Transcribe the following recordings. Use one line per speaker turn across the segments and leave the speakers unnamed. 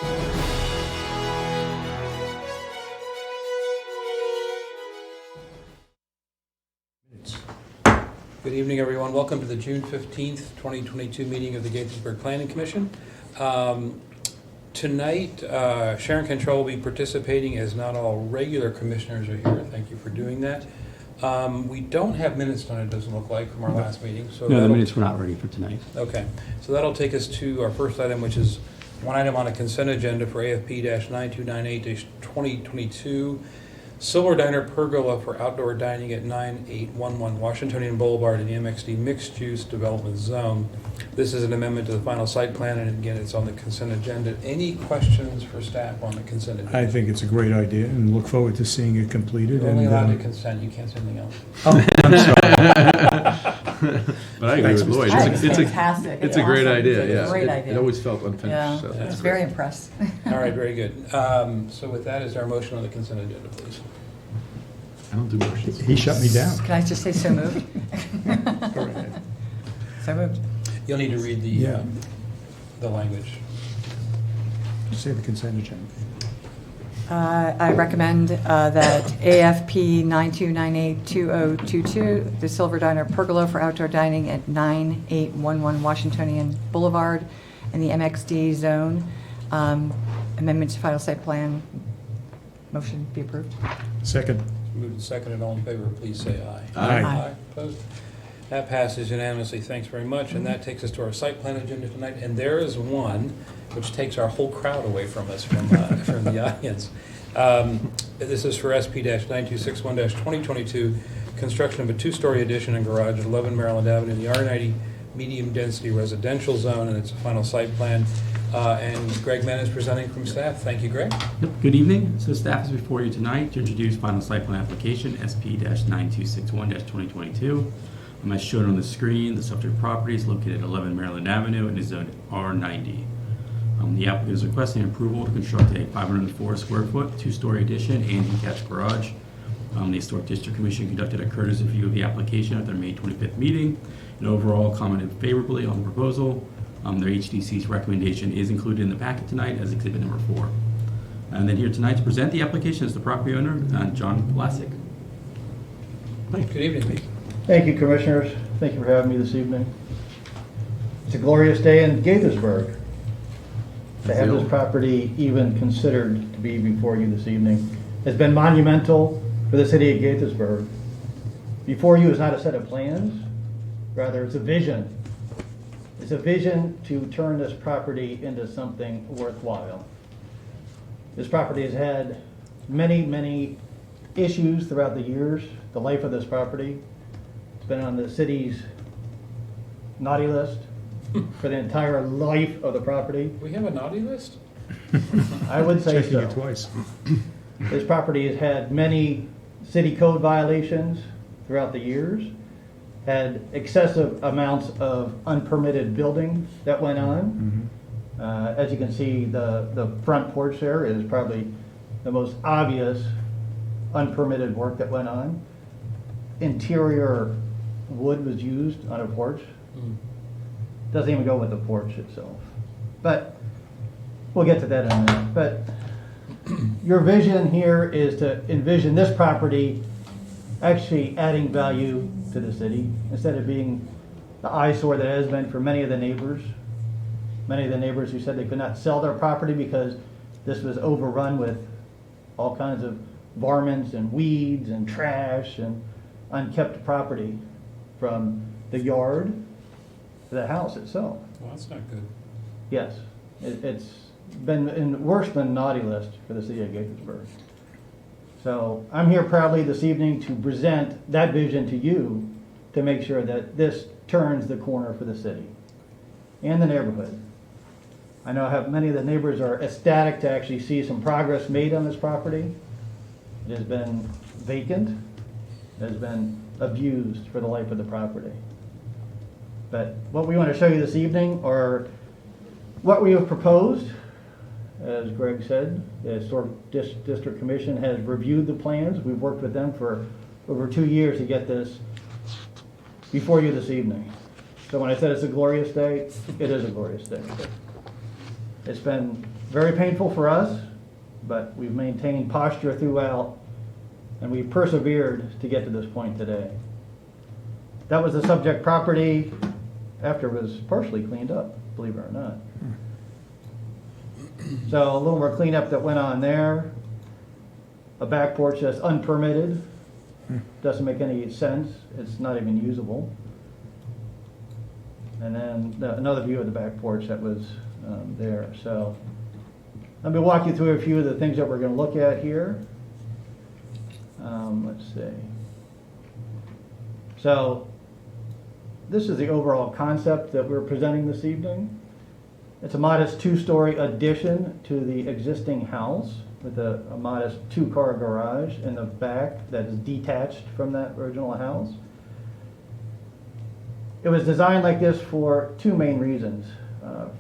Good evening, everyone. Welcome to the June 15th, 2022 meeting of the Gaithersburg Planning Commission. Tonight, Sharon Cantrell will be participating as not all regular commissioners are here. Thank you for doing that. We don't have minutes tonight, it doesn't look like, from our last meeting. So
no, the minutes were not ready for tonight.
Okay. So that'll take us to our first item, which is one item on a consent agenda for AFP-9298-2022. Silver Diner Pergola for outdoor dining at 9811 Washingtonian Boulevard in the MXD Mixed-Use Development Zone. This is an amendment to the final site plan, and again, it's on the consent agenda. Any questions for staff on the consent agenda?
I think it's a great idea and look forward to seeing it completed.
You're only allowed to consent. You can't say anything else.
Oh, I'm sorry.
But I agree with Lloyd.
It's fantastic.
It's a great
awesome.
idea.
It's
Yeah,
a great idea.
It always felt unfinished.
Yeah,
So
I
that's
was
great.
very impressed.
All right, very good. So with that, is our motion on the consent agenda, please?
I don't do motions.
He shut me down.
Can I just say so moved?
Go ahead.
So moved.
You'll need to read
Yeah.
the language.
Say the consent agenda.
I recommend that AFP 9298-2022, the Silver Diner Pergola for outdoor dining at 9811 Washingtonian Boulevard in the MXD zone. Amendment to final site plan. Motion be approved.
Second.
Moved and seconded. All in favor, please say aye.
Aye.
Aye.
Opposed? That passes unanimously. Thanks very much. And that takes us to our site plan agenda tonight. And there is one which takes our whole crowd away from us, from the audience. This is for SP-9261-2022, construction of a two-story addition and garage at 11 Maryland Avenue in the R90 medium-density residential zone, and it's a final site plan. And Greg Mann is presenting from staff. Thank you, Greg.
Yep. Good evening. So staff is before you tonight to introduce final site plan application SP-9261-2022. As shown on the screen, the subject property is located at 11 Maryland Avenue and is zoned R90. The applicant is requesting approval to construct a 504 square foot, two-story addition and detached garage. The Historic District Commission conducted a courtesy review of the application at their May 25th meeting and overall commented favorably on the proposal. Their HDC's recommendation is included in the packet tonight as exhibit number 4. And then here tonight to present the application is the property owner, John Vlasic.
Good evening.
Thank you, Commissioners. Thank you for having me this evening. It's a glorious day in Gaithersburg to have this property even considered to be before you this evening. It's been monumental for the city of Gaithersburg. Before you is not a set of plans, rather it's a vision. It's a vision to turn this property into something worthwhile. This property has had many, many issues throughout the years, the life of this property. It's been on the city's naughty list for the entire life of the property.
We have a naughty list?
I would say
Checking it
so.
twice.
This property has had many city code violations throughout the years, had excessive amounts of unpermitted building that went on. As you can see, the front porch there is probably the most obvious unpermitted work that went on. Interior wood was used on a porch. Doesn't even go with the porch itself. But we'll get to that in a minute. But your vision here is to envision this property actually adding value to the city instead of being the eyesore that it has been for many of the neighbors. Many of the neighbors who said they could not sell their property because this was overrun with all kinds of varmints and weeds and trash and unkept property from the yard to the house itself.
Well, that's not good.
Yes, it's been worse than naughty list for the city of Gaithersburg. So I'm here proudly this evening to present that vision to you to make sure that this turns the corner for the city and the neighborhood. I know many of the neighbors are ecstatic to actually see some progress made on this property. It has been vacant. It has been abused for the life of the property. But what we want to show you this evening are what we have proposed. As Greg said, the Historic District Commission has reviewed the plans. We've worked with them for over 2 years to get this before you this evening. So when I said it's a glorious day, it is a glorious day. It's been Very painful for us, but we've maintained posture throughout, and we persevered to get to this point today. That was the subject property after it was partially cleaned up, believe it or not. So a little more cleanup that went on there. A back porch that's unpermitted. Doesn't make any sense. It's not even usable. And then another view of the back porch that was there. So let me walk you through a few of the things that we're going to look at here. Let's see. So this is the overall concept that we're presenting this evening. It's a modest 2-story addition to the existing house with a modest 2-car garage in the back that is detached from that original house. It was designed like this for 2 main reasons.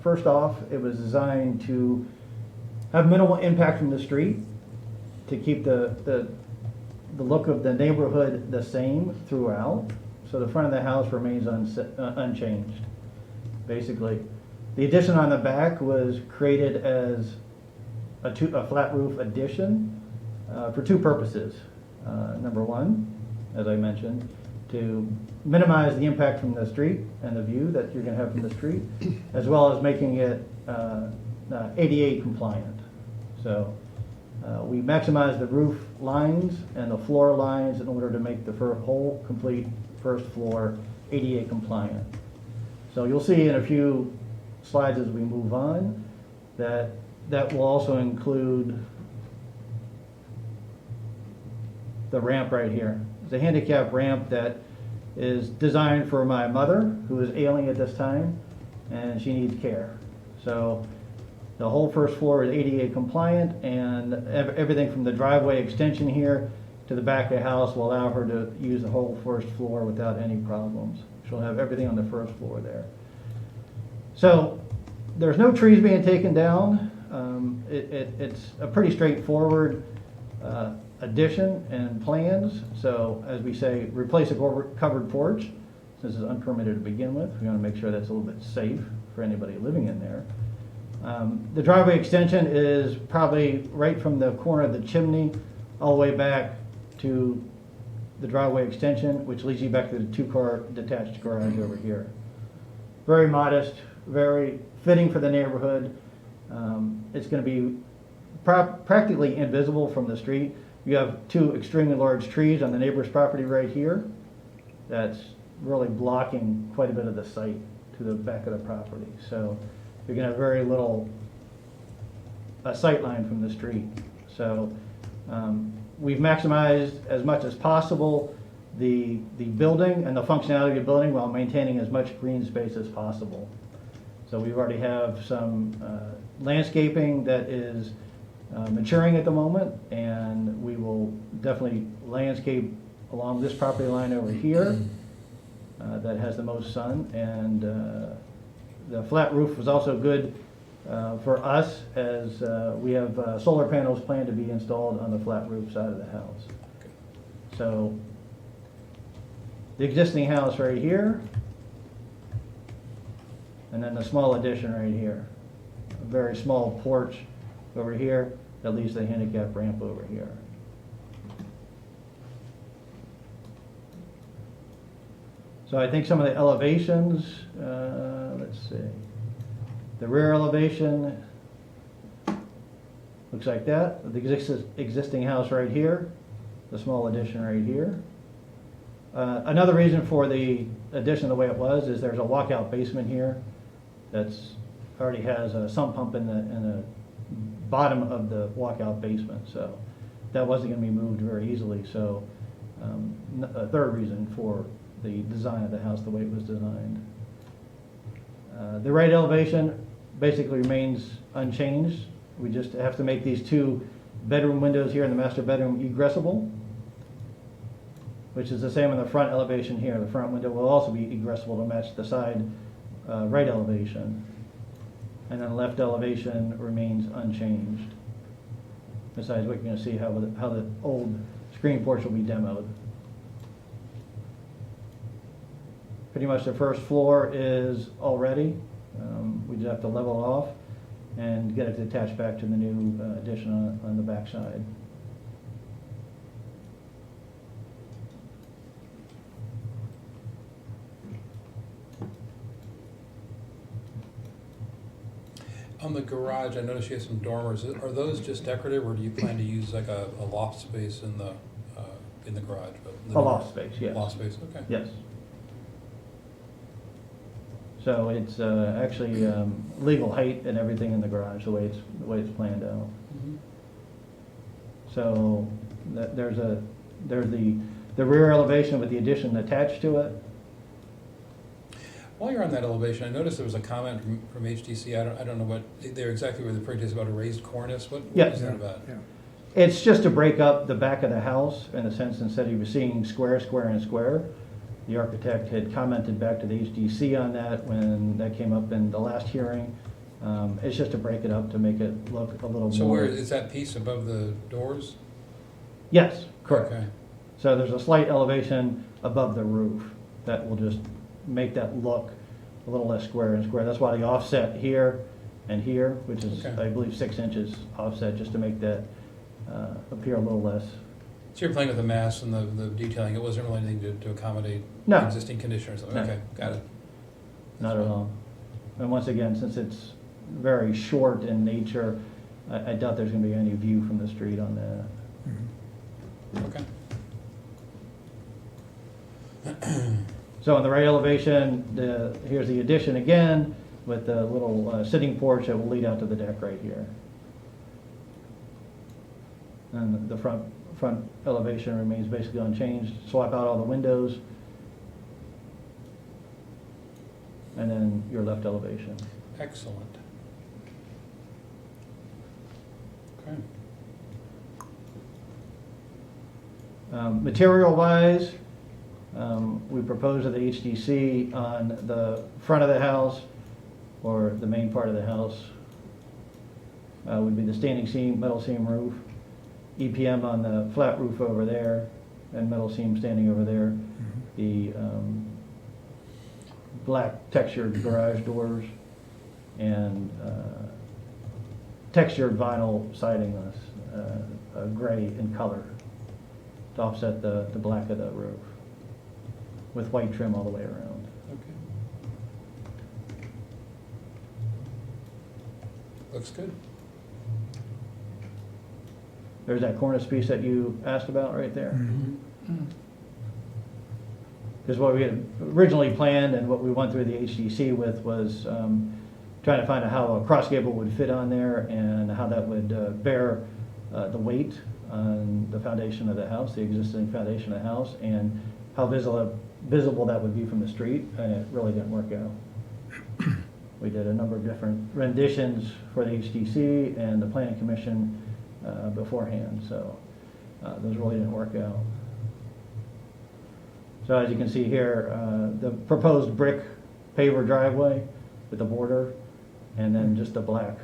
First off, it was designed to have minimal impact from the street, to keep the look of the neighborhood the same throughout. So the front of the house remains unchanged, basically. The addition on the back was created as a flat roof addition for 2 purposes. Number one, as I mentioned, to minimize the impact from the street and the view that you're going to have from the street, as well as making it ADA compliant. So we maximize the roof lines and the floor lines in order to make the whole complete first floor ADA compliant. So you'll see in a few slides as we move on that will also include the ramp right here. It's a handicap ramp that is designed for my mother, who is ailing at this time, and she needs care. So the whole first floor is ADA compliant, and everything from the driveway extension here to the back of the house will allow her to use the whole first floor without any problems. She'll have everything on the first floor there. So there's no trees being taken down. It's a pretty straightforward addition and plans. So as we say, replace a covered porch. This is unpermitted to begin with. We want to make sure that's a little bit safe for anybody living in there. The driveway extension is probably right from the corner of the chimney all the way back to the driveway extension, which leads you back to the 2-car detached garage over here. Very modest, very fitting for the neighborhood. It's going to be practically invisible from the street. You have 2 extremely large trees on the neighbor's property right here. That's really blocking quite a bit of the site to the back of the property. So you're going to have very little sight line from the street. So we've maximized as much as possible the building and the functionality of the building while maintaining as much green space as possible. So we already have some landscaping that is maturing at the moment, and we will definitely landscape along this property line over here that has the most sun. And the flat roof was also good for us, as we have solar panels planned to be installed on the flat roof side of the house. So the existing house right here, and then the small addition right here. A very small porch over here that leads the handicap ramp over here. So I think some of the elevations, let's see. The rear elevation looks like that. The existing house right here, the small addition right here. Another reason for the addition the way it was is there's a walkout basement here that's already has a sump pump in the bottom of the walkout basement, so that wasn't going to be moved very easily. So a third reason for the design of the house the way it was designed. The right elevation basically remains unchanged. We just have to make these 2 bedroom windows here in the master bedroom egressable, which is the same in the front elevation here. The front window will also be egressable to match the side right elevation. And then left elevation remains unchanged. Besides, we're going to see how the old screen porch will be demoed. Pretty much the first floor is all ready. We just have to level it off. and get it attached back to the new addition on the backside.
On the garage, I noticed you have some dormers. Are those just decorative, or do you plan to use like a loft space in the garage?
A loft space, yes.
Loft space, okay.
Yes. So it's actually legal height and everything in the garage, the way it's planned out.
Mhm.
So there's the rear elevation with the addition attached to it.
While you're on that elevation, I noticed there was a comment from HTC. I don't know what they're exactly where the print is about a raised cornice. What
Yes.
is that about?
Yeah.
It's just to break up the back of the house in the sense instead of you seeing square, square, and square. The architect had commented back to the HDC on that when that came up in the last hearing. It's just to break it up to make it look a little
So
more.
where is that piece above the doors?
Yes, correct.
Okay.
So there's a slight elevation above the roof that will just make that look a little less square and square. That's why the offset here and here, which is,
Okay.
I believe, 6 inches offset, just to make that appear a little less.
So you're playing with the mass and the detailing. It wasn't really anything to accommodate
No.
existing condition or something.
No.
Okay, got it.
Not at all. And once again, since it's very short in nature, I doubt there's going to be any view from the street on that.
Mhm.
Okay.
So on the right elevation, here's the addition again with the little sitting porch that will lead out to the deck right here. And the front elevation remains basically unchanged. Swap out all the windows. And then your left elevation.
Excellent. Okay.
Material-wise, we propose to the HDC on the front of the house, or the main part of the house, would be the standing seam, metal seam roof, EPM on the flat roof over there, and metal seam standing over there. The black textured garage doors, and textured vinyl siding, gray in color, to offset the black of the roof, with white trim all the way around.
Okay. Looks good.
There's that cornice piece that you asked about right there.
Mhm.
Because what we had originally planned and what we went through the HDC with was trying to find out how a cross gable would fit on there and how that would bear the weight on the foundation of the house, the existing foundation of the house, and how visible that would be from the street, and it really didn't work out. We did a number of different renditions for the HDC and the Planning Commission beforehand, so those really didn't work out. So as you can see here, the proposed brick paver driveway with the border, and then just a black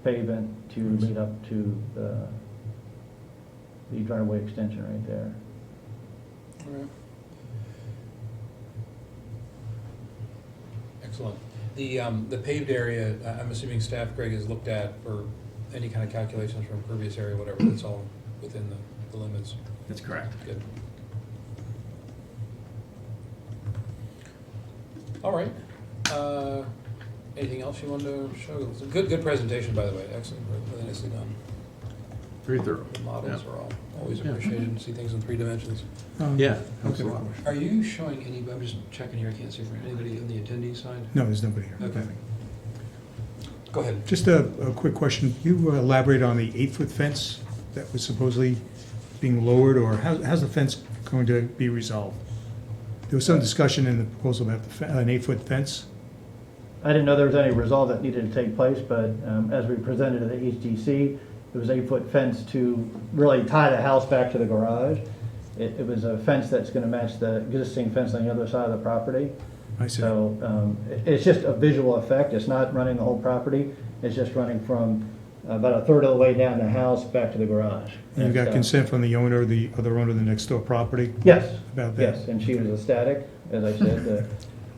pavement to lead up to the driveway extension right there.
All right. Excellent. The paved area, I'm assuming staff, Greg, has looked at for any kind of calculations from previous area, whatever, that's all within the limits.
That's correct.
Good. All right. Anything else you wanted to show? It's a good presentation, by the way. Excellent, really nicely done.
Very thorough.
The models
Yeah.
are always
Yeah.
appreciated to see things in 3 dimensions.
Yeah, helps a
Okay.
lot.
Are you showing any, I'm just checking here, I can't see for anybody on the attendee side?
No, there's nobody here.
Okay. Go ahead.
Just a quick question. You elaborate on the 8-foot fence that was supposedly being lowered, or how's the fence going to be resolved? There was some discussion in the proposal about an 8-foot fence.
I didn't know there was any resolve that needed to take place, but as we presented to the HDC, it was 8-foot fence to really tie the house back to the garage. It was a fence that's going to match the existing fence on the other side of the property.
I see.
So it's just a visual effect. It's not running the whole property. It's just running from about a third of the way down the house back to the garage.
And you got
And,
consent from the owner, the other owner of the next door property?
Yes,
About that?
yes, and she was ecstatic, as I said.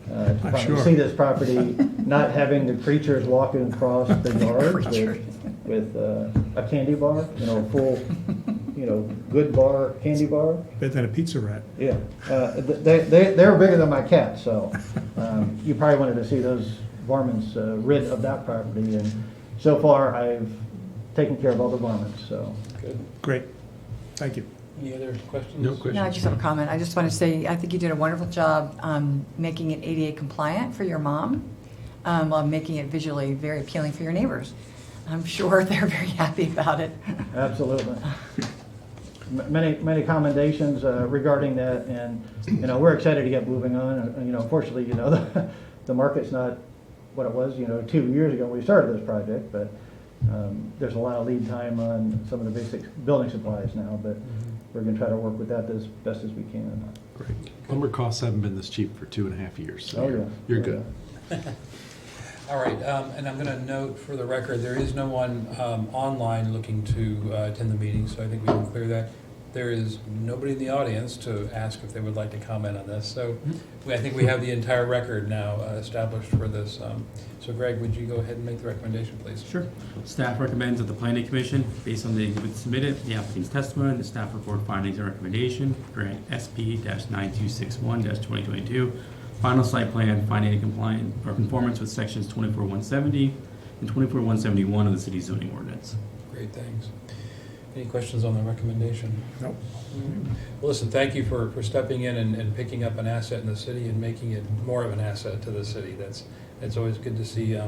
to finally
sure.
see this property, not having the creatures walking across the yard with a candy bar, a full, good bar, candy bar.
Better than a pizza rat.
Yeah, they're bigger than my cat, so you probably wanted to see those varmints rid of that property. And so far, I've taken care of all the varmints, so.
Good.
Great. Thank you.
Any other questions?
No questions.
No, I just have a comment. I just want to say, I think you did a wonderful job making it ADA compliant for your mom, while making it visually very appealing for your neighbors. I'm sure they're very happy about it.
Absolutely. Many commendations regarding that, and we're excited to get moving on. Unfortunately, the market's not what it was 2 years ago when we started this project, but there's a lot of lead time on some of the basic building supplies now. But we're going to try to work with that as best as we can.
Great. Lumber costs haven't been this cheap for 2.5 years. So
Oh yeah,
you're
Oh,
good.
yeah.
All right, and I'm going to note for the record, there is no one online looking to attend the meeting, so I think we can clear that. There is nobody in the audience to ask if they would like to comment on this. So I think we have the entire record now established for this. So Greg, would you go ahead and make the recommendation, please?
Sure. Staff recommends that the planning commission, based on the exhibits submitted, the applicant's testimony, the staff report findings and recommendation, grant SP-9261-2022, final site plan finding compliant or conformance with sections 24-170 and 24-171 of the city's zoning ordinance.
Great, thanks. Any questions on the recommendation?
Nope.
Well, listen, thank you for stepping in and picking up an asset in the city and making it more of an asset to the city. It's always good to see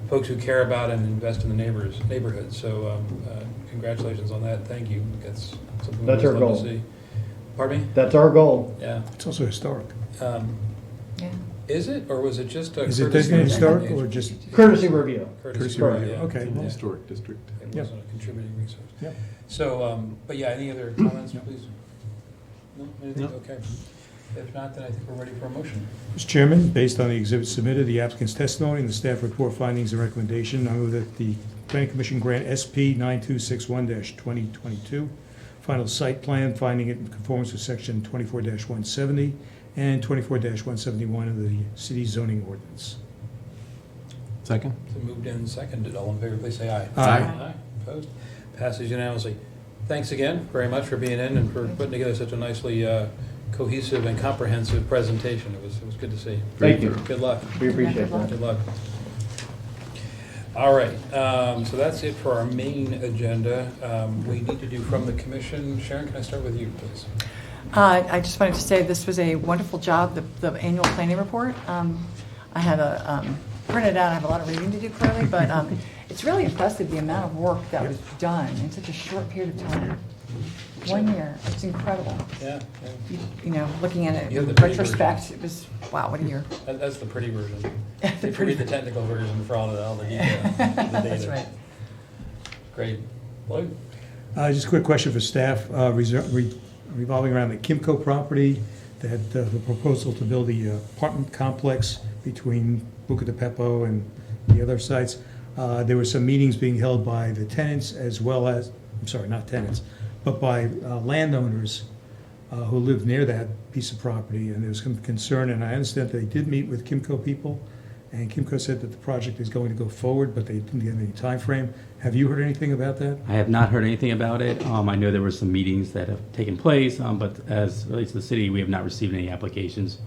folks who care about and invest in the neighborhood. So congratulations on that. Thank you. That's something
That's
we
our
always love
goal.
to see. Pardon me?
That's our goal.
Yeah.
It's also historic.
Yeah.
Is it, or was it just a
Is it
courtesy
designated historic
recommendation?
or just?
Courtesy review.
Courtesy
Correct.
review, yeah.
Okay.
Yeah.
Historic district.
It
Yep.
wasn't a contributing resource.
Yep.
So, but yeah, any other comments,
No.
please? No, anything?
No.
Okay. If not, then I think we're ready for a motion.
Mr. Chairman, based on the exhibits submitted, the applicant's testimony, and the staff report findings and recommendation, I move that the planning commission grant SP 9261-2022 final site plan finding it in conformance with section 24-170 and 24-171 of the city zoning ordinance.
Second?
So moved and seconded. All in favor, please say aye.
Aye.
Opposed? Passes unanimously. Thanks again very much for being in and for putting together such a nicely cohesive and comprehensive presentation. It was good to see.
Thank you.
Good luck.
We appreciate that.
Good luck. All right, so that's it for our main agenda. We need to do from the commission. Sharon, can I start with you, please?
I just wanted to say this was a wonderful job, the annual planning report. I had a printed out. I have a lot of reading to do clearly, but it's really impressive the amount of work that was done in such a short period of time. 1 year. It's incredible.
Yeah.
Looking at it
You have
in
the pretty
retrospect, it was, wow, what a year.
That's the pretty version.
The
You
pretty-
read the technical version for all the details. the data.
That's right.
Great. Lloyd?
Just a quick question for staff, revolving around the Kimco property, that the proposal to build the apartment complex between Buca di Beppo and the other sites. There were some meetings being held by the tenants as well as, I'm sorry, not tenants, but by landowners who lived near that piece of property, and there was some concern, and I understand they did meet with Kimco people, and Kimco said that the project is going to go forward, but they didn't give any time frame. Have you heard anything about that?
I have not heard anything about it. I know there were some meetings that have taken place, but as it relates to the city, we have not received any applications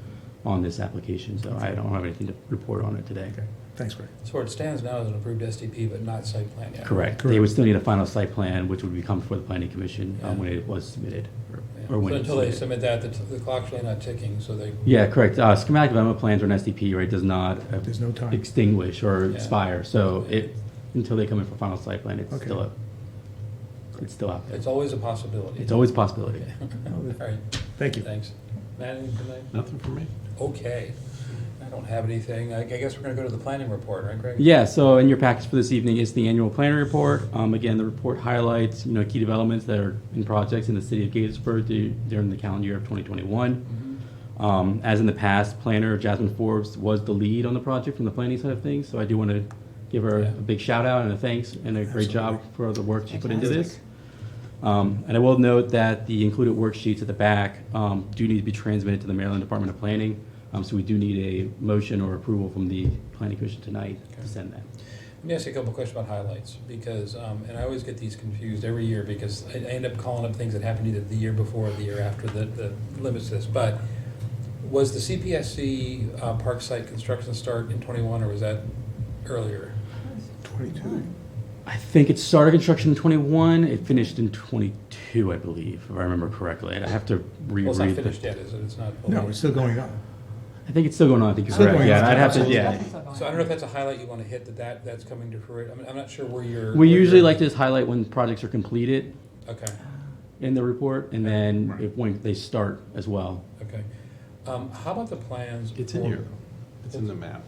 on this application, so I don't have anything to report on it today.
Okay, thanks, Greg.
So where it stands now is an approved SDP, but not site plan yet.
Correct. They would still need a final site plan, which would become before the planning commission when it was submitted.
Yeah.
Or when
So
it's
until they
submitted.
submit that, the clock's really not ticking, so they.
Yeah, correct. Schematic development plans or an SDP, right, does not
There's no time.
extinguish or
Yeah.
expire. So until they come in for final site plan, it's
Okay.
it's still out there.
It's always a possibility.
It's always a possibility.
All right,
Thank you.
thanks. Matt, anything tonight?
Nothing for me.
Okay. I don't have anything. I guess we're going to go to the planning report, right, Greg?
Yeah, so in your package for this evening is the annual planning report. Again, the report highlights, key developments that are in projects in the city of Gaithersburg during the calendar year of 2021. As in the past, planner Jasmine Forbes was the lead on the project from the planning side of things, so I do want to give her
Yeah.
a big shout out and a thanks and a great job
Absolutely.
for the work she put into this. And I will note that the included worksheets at the back do need to be transmitted to the Maryland Department of Planning So we do need a motion or approval from the planning commission tonight
Okay.
to send that.
Let me ask you a couple questions about highlights, because, and I always get these confused every year, because I end up calling up things that happened either the year before or the year after that limits this, but was the CPSC park site construction start in 21, or was that earlier?
22.
I think it started construction in 21, it finished in 22, I believe, if I remember correctly. I have to reread.
Well, it's not
the-
finished yet, is it? It's not.
No, it's still going on.
I think it's still going on, I think you're
Still
correct.
going
Yeah,
on.
I'd have to,
Absolutely.
yeah.
So I don't know if that's a highlight you want to hit, that's coming to fruition. I'm not sure where you're.
We
where
usually
you're-
like to just highlight when projects are completed
Okay,
in the report, and then
Right.
when they start as well.
okay. How about the plans?
It's in
for-
here, though. It's in the map.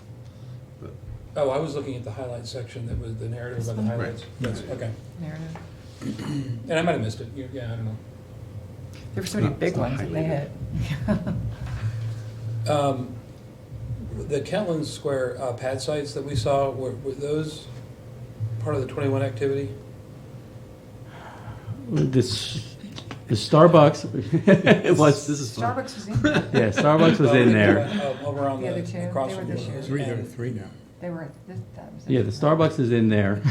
But
Oh, I was looking at the highlight section that was the narrative about the
Right.
highlights. That's, okay.
Narrative.
And I might have missed it. Yeah, I don't know.
There were so many
No,
big
it's not
ones that they hit.
The Kentland Square pad sites that we saw, were those part of the 21 activity?
This, the Starbucks, it was,
this is fun.
Starbucks was in there.
yeah, Starbucks was in there.
Over on
The other two,
the, across
they were
from
this
the.
year.
Three, there are three now.
They were, that was.
Yeah, the Starbucks is in there.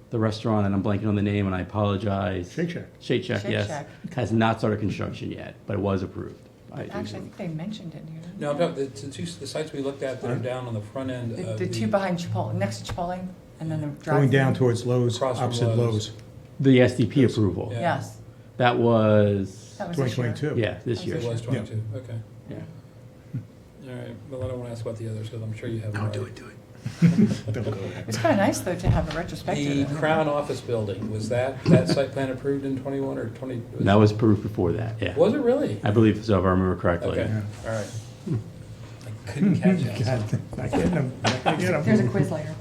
The restaurant, and I'm blanking on the name, and I apologize.
Shake Shack.
Shake Shack,
Shake
yes.
Shack.
Has not started construction yet, but it was approved.
Actually, I think they mentioned it here.
No, I'm talking, the sites we looked at that are down on the front end of
The two behind Chipotle, next to Chipotle, and then the drive.
Going down towards Lowe's,
Across from
opposite
Lowe's.
Lowe's,
The SDP approval.
Yeah.
Yes,
That was,
that was this year.
2022.
yeah, this
That
year.
It was
Yeah.
22, okay.
Yeah.
All right, well, I don't want to ask about the others, because I'm sure you have.
No, do it.
Don't go there.
It's kind of nice, though, to have a retrospective.
The Crown Office Building, was that site plan approved in 21 or 20?
That was approved before that, yeah.
Was it really?
I believe so, if I remember correctly.
Okay,
Yeah.
all right. I couldn't catch that.
God, not getting them, not gonna get 'em.
There's a quiz later.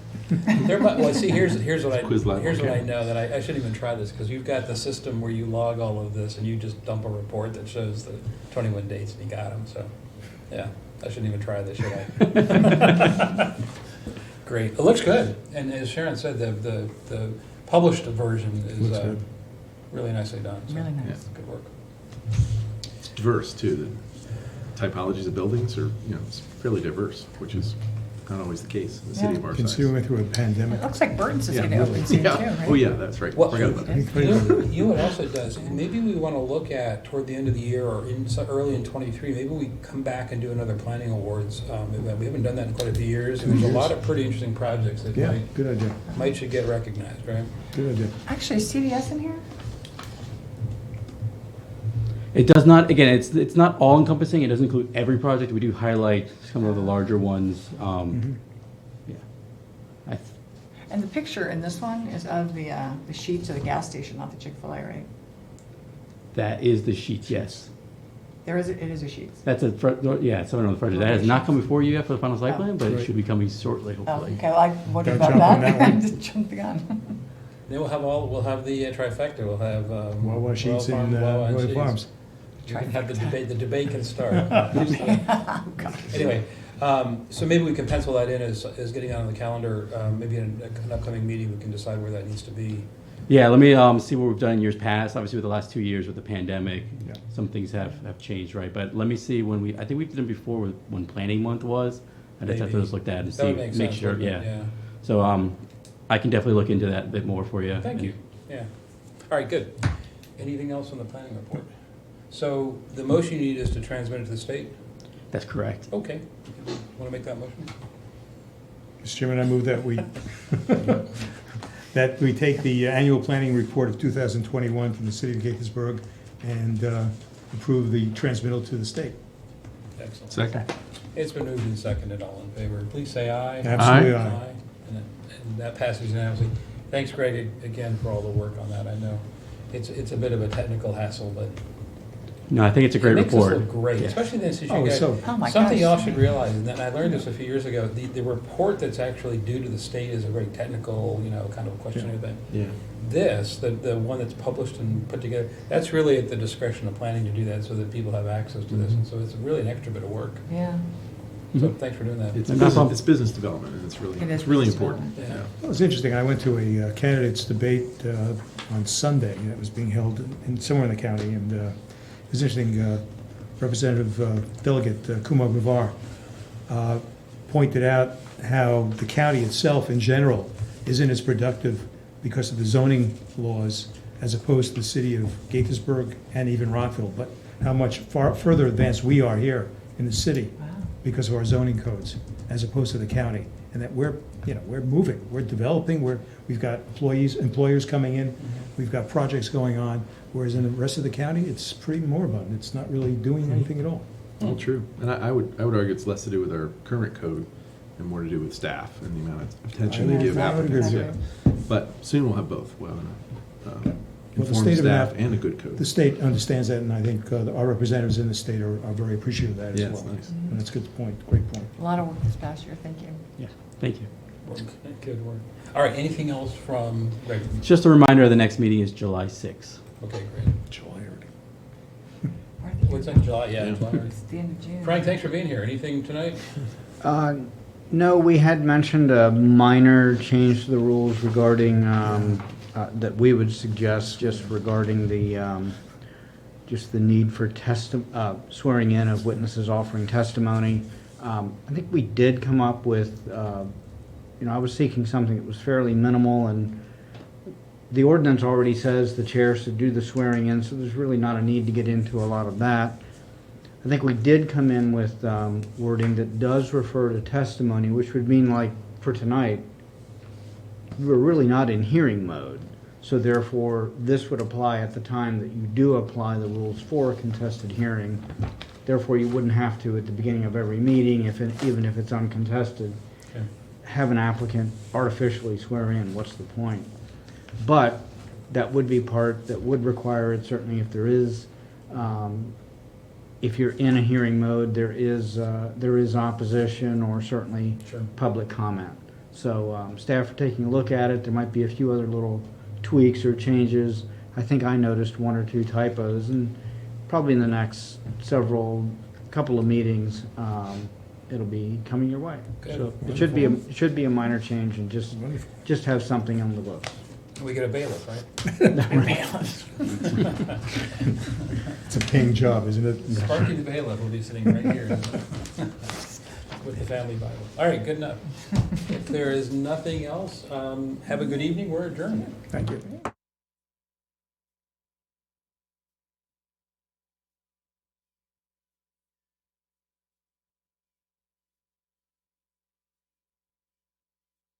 Well, see, here's what
Quiz lab,
here's what I
okay.
know, that I shouldn't even try this, because you've got the system where you log all of this, and you just dump a report that shows the 21 dates, and you got them, so, yeah, I shouldn't even try this, should I? Great, it looks good, and as Sharon said, the published version is
Looks good.
really nicely done. so
Really nice.
Good work.
It's diverse, too. The typologies of buildings are, it's fairly diverse, which is not always the case in the city
Yeah.
of our size.
Considering through a pandemic.
It looks like Burton's is
Yeah.
going to open soon, too,
Yeah.
right?
Oh, yeah, that's right.
Well,
Forgot about that.
you know what else it does? Maybe we want to look at, toward the end of the year or early in 23, maybe we come back and do another planning awards event. We haven't done that in quite a few years, and there's a lot of pretty interesting projects that
Yeah, good idea,
might should get recognized, right?
good idea.
Actually, is CDS in here?
It does not, again, it's not all encompassing, it doesn't include every project, we do highlight some of the larger ones.
Mhm.
Yeah. I-
And the picture in this one is of the sheets of the gas station, not the Chick-fil-A, right?
That is the sheet, yes.
It is a sheets.
That's someone on the project. That has not come before you yet for the final site
Oh.
plan, but it
Right.
should be coming shortly,
Oh,
hopefully.
okay, well, I wondered
Don't
about
jump on
that.
that one.
Just jumped the gun.
Then we'll have the trifecta. We'll have
Wawa Sheets
Wawa
and
Wawa
Royal
Sheets.
Farms.
You can have the debate. The debate can start.
Oh, God.
Anyway, so maybe we can pencil that in as getting on the calendar. Maybe in an upcoming meeting, we can decide where that needs to be.
Yeah, let me see what we've done in years past. Obviously, with the last 2 years with the pandemic,
Yeah.
some things have changed, right? But let me see I think we've done before when planning month was. I just have to
Maybe.
just look at it and
That would
see,
make
make
sense.
sure,
wouldn't it?
yeah. So I can definitely look into that a bit more for you.
Thank you. Yeah. All right, good. Anything else on the planning report? So the motion you need is to transmit it to the state?
That's correct.
Okay. Want to make that motion?
Mr. Chairman, I move that we take the annual planning report of 2021 from the city of Gaithersburg and approve the transmittal to the state.
Excellent.
Second.
It's been moved and seconded. All in favor, please say aye.
Absolutely
Aye.
aye.
And that passes unanimously. Thanks, Greg, again, for all the work on that. I know it's a bit of a technical hassle, but
No, I think it's a great
it makes
report.
us look great,
Yeah.
especially this issue.
Oh, so-
Oh, my
Something
gosh.
y'all should realize, and I learned this a few years ago, the report that's actually due to the state is a very technical, kind of questionnaire thing.
Yeah.
This, the one that's published and put together, that's really at the discretion of planning to do that so that people have access to this, and so it's really an extra bit of work.
Yeah.
So
Mhm.
thanks for doing that.
It's
No
business,
problem.
it's business development, and it's
It is
really
business
important.
development.
It was interesting. I went to a candidates debate on Sunday that was being held somewhere in the county, and it was interesting. Representative Delegate Kumar Bavar pointed out how the county itself in general isn't as productive because of the zoning laws as opposed to the city of Gaithersburg and even Rockville, but how much far further advanced we are here in the city because of our zoning codes as opposed to the county. And that we're moving, we're developing, we've got employers coming in, we've got projects going on, whereas in the rest of the county, it's pretty moribund. It's not really doing anything at all.
All true. And I would argue it's less to do with our current code and more to do with staff and the amount of attention
I
we give
would agree
applicants.
with
Yeah. But soon we'll have both. We'll have an
Well, the
informed
state of
staff
Mass-
and a good code.
The state understands that, and I think our representatives in the state are very appreciative of that
Yeah,
as
it's
well.
nice.
And that's a good point, great point.
A lot of work this past year, thank you.
Yeah, thank you.
Good work. All right, anything else from Greg?
Just a reminder, the next meeting is July 6th.
Okay, great.
July already.
What's that, July? Yeah,
Yeah.
July.
It's the end of June.
Frank, thanks for being here. Anything tonight?
No, we had mentioned a minor change to the rules regarding, that we would suggest just regarding just the need for swearing in of witnesses offering testimony. I think we did come up with, I was seeking something that was fairly minimal, and the ordinance already says the chair should do the swearing in, so there's really not a need to get into a lot of that. I think we did come in with wording that does refer to testimony, which would mean, like, for tonight, we're really not in hearing mode. So therefore, this would apply at the time that you do apply the rules for a contested hearing. Therefore, you wouldn't have to, at the beginning of every meeting, even if it's uncontested,
Okay.
have an applicant artificially swear in. What's the point? But that would be part that would require it, certainly if there is, if you're in a hearing mode, there is opposition or certainly
Sure.
public comment. So staff are taking a look at it. There might be a few other little tweaks or changes. I think I noticed one or two typos, and probably in the next couple of meetings, it'll be coming your way.
Good.
So it should be a minor change, and
Wonderful.
just have something on the books.
We get a bailiff, right?
It's a paying job, isn't it?
Sparky the bailiff will be sitting right here with the family Bible. All right, good enough. If there is nothing else, have a good evening. We're adjourned.
Thank you.